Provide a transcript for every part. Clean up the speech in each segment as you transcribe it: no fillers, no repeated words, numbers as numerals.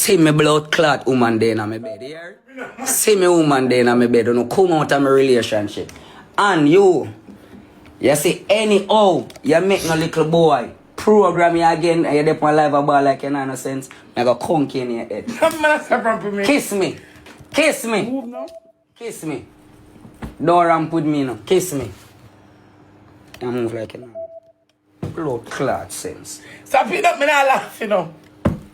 See me blood clot woman there in my bed, here. See me woman there in my bed, don't come out of my relationship. And you see anyhow, you make no little boy program you again and you dip on live about like you no sense. I got conky in your head. Kiss me. Kiss me. Kiss me. Don't ramp with me now. Kiss me. I move like you know. Blood clot sense. Stop it up, me not laugh, you know.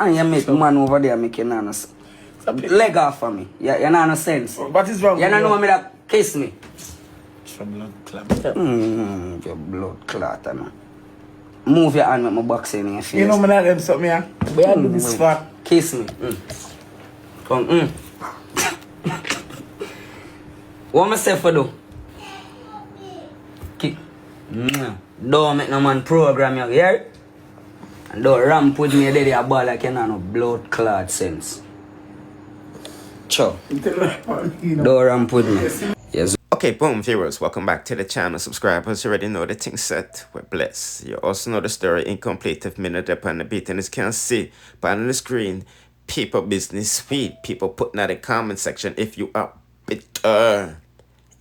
And you make man over there making no sense. Leg off for me. You're not no sense. What is wrong? You don't know me that kiss me. Your blood clot. Your blood clot, man. Move your hand with my box in your face. You know me not them something, yeah? But I do this for. Kiss me. Come, What myself for do? Don't make no man program you, hear? And don't ramp with me there about like you know no blood clot sense. Cho. Don't ramp with me. Yes. Okay, boom, viewers, welcome back to the channel. Subscribers, you already know the thing set. We're blessed. You also know the story incomplete if minute upon the beat and as you can see, but on the screen, people business sweet. People putting out the comment section if you are bitter.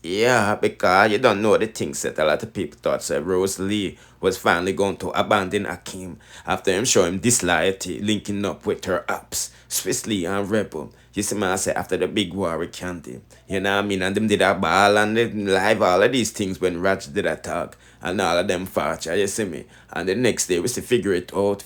Yeah, because you don't know the things that a lot of people thought that Rosealee was finally going to abandon Akeem after him showing disloyalty, linking up with her Opps, Swissly and Rebel. You see, man, I say after the big war with Candy. You know what I mean? And them did a ball and they live all of these things when Raj did a talk and all of them fought, you see me? And the next day we see figure it out,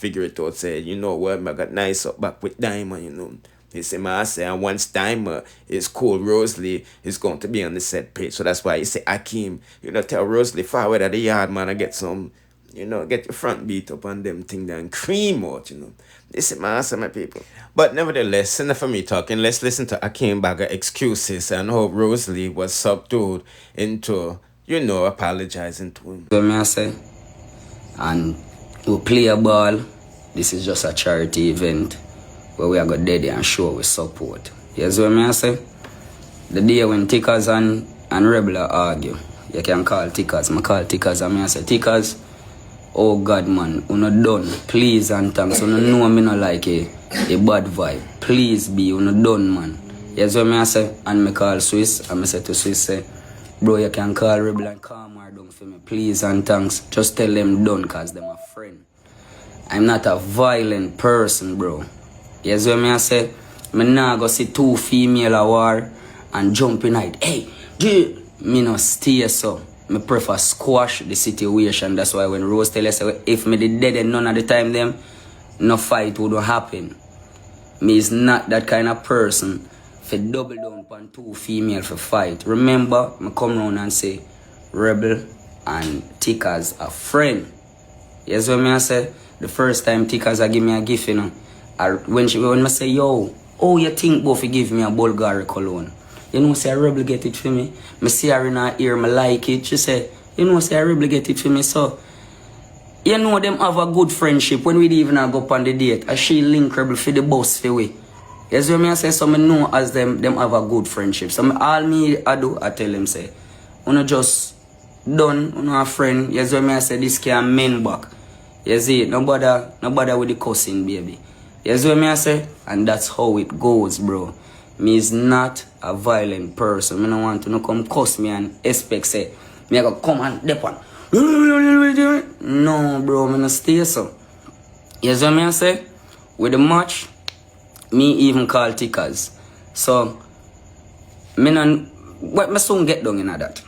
say, you know what, I got nice up back with Diamond, you know. You see, man, I say, and once Diamond is cool, Rosealee is going to be on the set page. So that's why you say, Akeem, you know, tell Rosealee forward at the yard, man, and get some, you know, get your front beat up on them thing and cream out, you know. This is my answer, my people. But nevertheless, enough for me talking. Let's listen to Akeem Bagger excuses and how Rosealee was subdued into, you know, apologizing to him. So I say, and we play a ball. This is just a charity event where we are going to and show with support. You see what I say? The day when Tickers and Rebel argue, you can call Tickers. I call Tickers and I say, Tickers, oh God, man, you not done. Please and thanks. You know me not like a bad vibe. Please be, you not done, man. You see what I say? And I call Swiss, and I say to Swiss, say, bro, you can call Rebel and calm her down for me. Please and thanks. Just tell them done, because they're my friend. I'm not a violent person, bro. You see what I say? I nah go see two female a war and jump in it. Hey, me no stay so. I prefer squash the situation. That's why when Rose tell us if me the dead and none of the time them, no fight would happen. Me is not that kind of person for double down upon two female for fight. Remember, I come round and say Rebel and Tickers a friend. You see what I say? The first time Tickers a give me a gift, you know. When I say, yo, oh, you think both give me a Bulgari cologne? You know, say, a Rebel get it for me. I see her in her ear, I like it. She say, you know, say, a Rebel get it for me. So, you know, them have a good friendship. When we even go up on the date, and she link Rebel for the bus for we. You see what I say? So, I know as them have a good friendship. So, all I do, I tell them, say, you know, just done, you know, a friend. You see what I say? This can men back. You see, no bother with the cussing, baby. You see what I say? And that's how it goes, bro. Me is not a violent person. I don't want to come cuss me and expect say me I go come and dip on. No, bro, me not stay so. You see what I say? With the match, me even call Tickers. So me soon get down in that.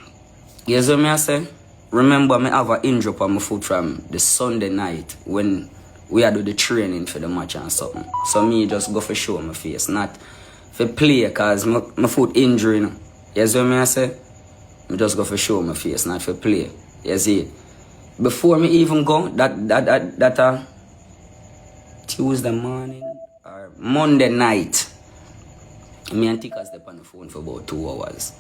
You see what I say? Remember, me have an injury on my foot from the Sunday night when we had do the training for the match and something. So me just go for show my face, not for play, cause my foot injury. You know? You see what I say? Me just go for show my face, not for play. You see it? Before me even go, that Tuesday morning or Monday night, me and Tika step on the phone for about 2 hours.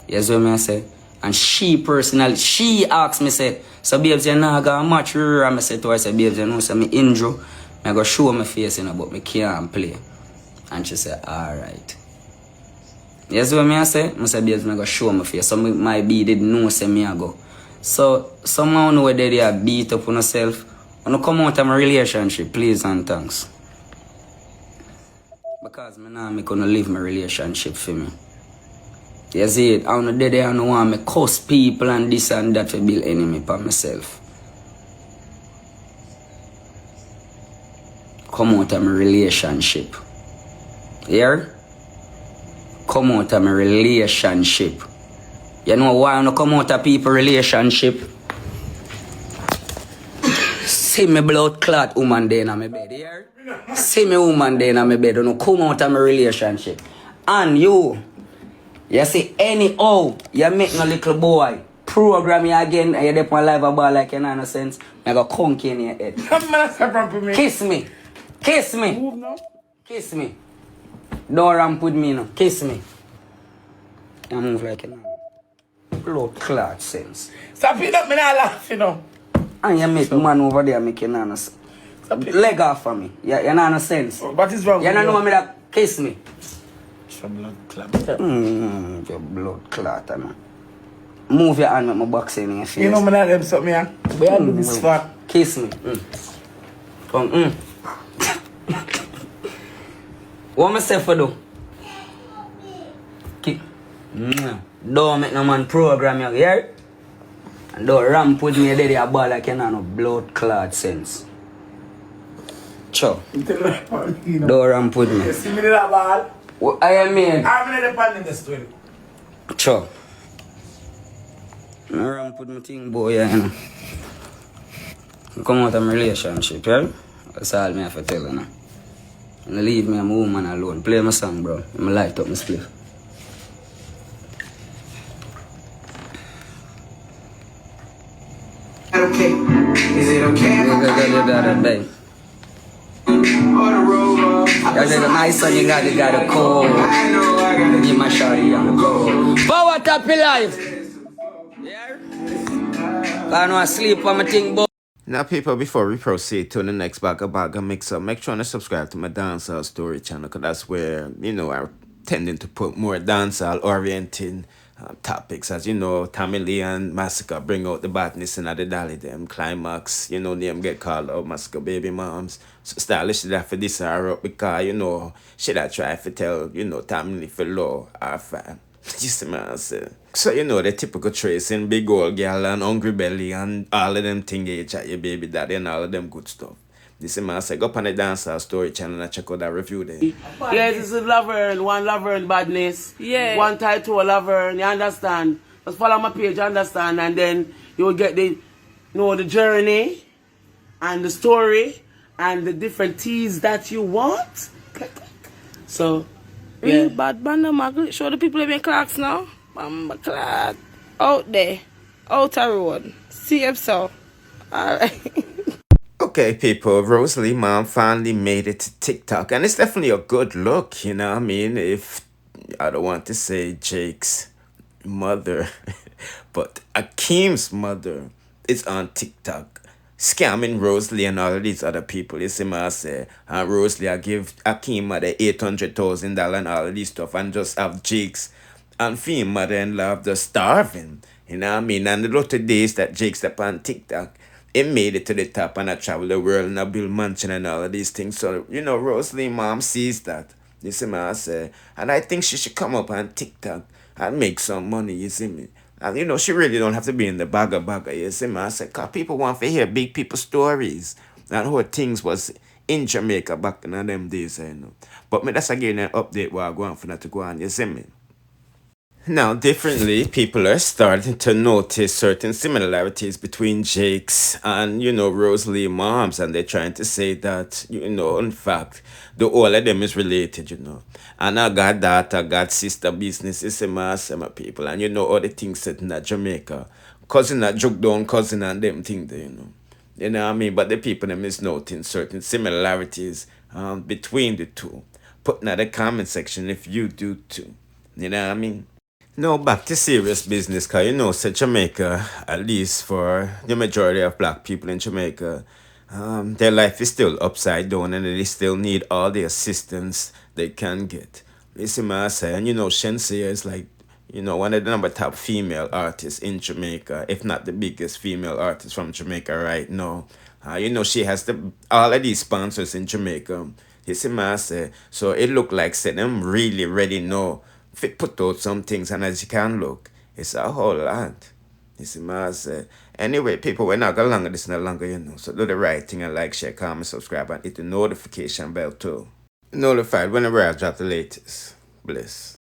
You see what I say? And she personally, she asked me, say, so babes, you know, I got a match. And I said to her, say, babes, you know, so me injured. I go show my face, you know, but me can't play. And she said, alright. You see what I say? I said, babes, I go show my face. So my B didn't know, say me I go. So somehow know whether they are beat up on yourself. When you come out of my relationship, please and thanks. Because me nah me gonna leave my relationship for me. You see it, I don't know I don't want me cuss people and this and that to build enemy for myself. Come out of my relationship. Here? Come out of my relationship. You know why I don't come out of people relationship? See me blood clot woman there in my bed, here? See me woman there in my bed, don't come out of my relationship. And you see anyhow, you make no little boy program you again and you dip on live about like you know no sense. I got conky in your head. Kiss me. Kiss me. Move now. Kiss me. Don't ramp with me now. Kiss me. You move like you know. Blood clot sense. Stop it up, me not laugh, you know. And you make man over there make you no sense. Leg off for me. You know no sense. What is wrong you with know me that kiss me. From blood clot. Your blood clot, man. Move your hand with my box in your face. You know me not them something, yeah. But I do this fat. Kiss me. Come, What myself for do? Don't make no man program you, hear? And don't ramp with me there about like you know no blood clot sense. Cho. Don't ramp with me. You see me that ball? What I mean? I'm in the pan in this twin. Cho. I ramp with my thing boy, you know. Come out of my relationship, yeah? That's all me have to tell you now. And leave me and my woman alone. Play my song, bro. I'm light up my spliff. Okay. Is it okay if I you got a nice one, you got a cold. Give my shawty on the cold. Power top your life. Yeah? I know I sleep on my thing, boy. Now, people, before we proceed to the next Bagga Mix-Up, make sure to subscribe to my Dancehall Story channel, because that's where, I'm tending to put more dancehall-oriented topics. As you know, Tommy Lee and Massacre bring out the badness in the dolly, them climax, them get called out, Massacre baby moms. So stylish that for this hour up because, shit I try to tell, Tommy Lee for low or fan. You see what I say? So, the typical tracing, big old girl and hungry belly and all of them thing age at your baby daddy and all of them good stuff. This is my say, go up on the Dancehall Story channel and check out that review there. Yes, this is Laverne, one Laverne badness. Yeah. One title Laverne, you understand? Just follow my page, understand? And then you will get the journey and the story and the different teas that you want. So, yeah. Bad man, show the people in clocks now. Mama clock. Out there. Outer road. CF so. Alright. Okay, people, Rosealee mom finally made it to TikTok, and it's definitely a good look, you know what I mean? If I don't want to say Jake's mother, but Akeem's mother is on TikTok, scamming Rosealee and all of these other people. You see what I say? And Rosealee, I give Akeem mother $800,000 and all of this stuff, and just have Jake's and Fee mother-in-law just starving, you know what I mean? And the lot of days that Jake's up on TikTok, it made it to the top, and I travel the world and I build mansion and all of these things. So, Rosealee mom sees that. You see me, I say. And I think she should come up on TikTok and make some money, you see me. And, she really don't have to be in the bagga, you see me. I say, because people want to hear big people stories and how things was in Jamaica back in them days, But that's again an update where I go on for that to go on, you see me. Now, differently, people are starting to notice certain similarities between Jake's and, Rosealee moms, and they're trying to say that, in fact, the all of them is related, And I got that, I got sister business, it's my people, and all the things set in that Jamaica. Cousin that joke down, cousin and them thing there, You know what I mean? But the people them is noting certain similarities between the two. Put in the comment section if you do too. You know what I mean? Now, back to serious business, because say Jamaica, at least for the majority of black people in Jamaica, their life is still upside down and they still need all the assistance they can get. Listen, I say, and Shenseea is like, one of the number top female artists in Jamaica, if not the biggest female artist from Jamaica right now. She has all of these sponsors in Jamaica You see me I say, so it look like say them really ready now fit put out some things, and as you can look, it's a whole lot. You see me I say. Anyway, people, we're not going longer this no longer, you know. So do the right thing and like, share, comment, subscribe, and hit the notification bell too. Notified whenever I drop the latest. Bless.